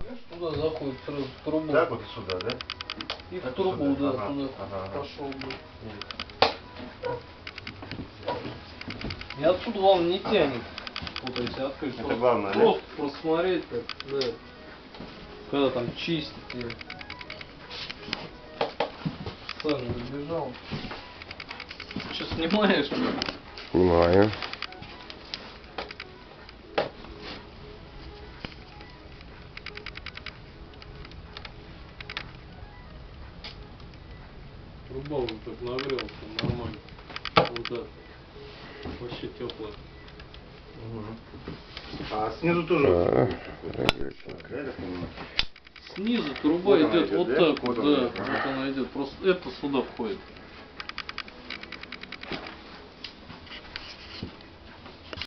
Видишь, туда заходит сразу в трубу. Так вот сюда, да? И так в трубу, сюда. да, Ага, туда ага. пошел бы. И отсюда вам не тянет. Вот если открыть. Это просто, главное, просто просмотреть, как, да. Когда там чистить ее. Сажа забежал. Сейчас снимаешь? Снимаю. Труба уже так нагрелся, нормально. Вот так. Вообще теплая. А снизу тоже Снизу труба вот она идет идет, вот да? так Вот вот, она да. идет, ага. Вот она идет. Просто это сюда входит.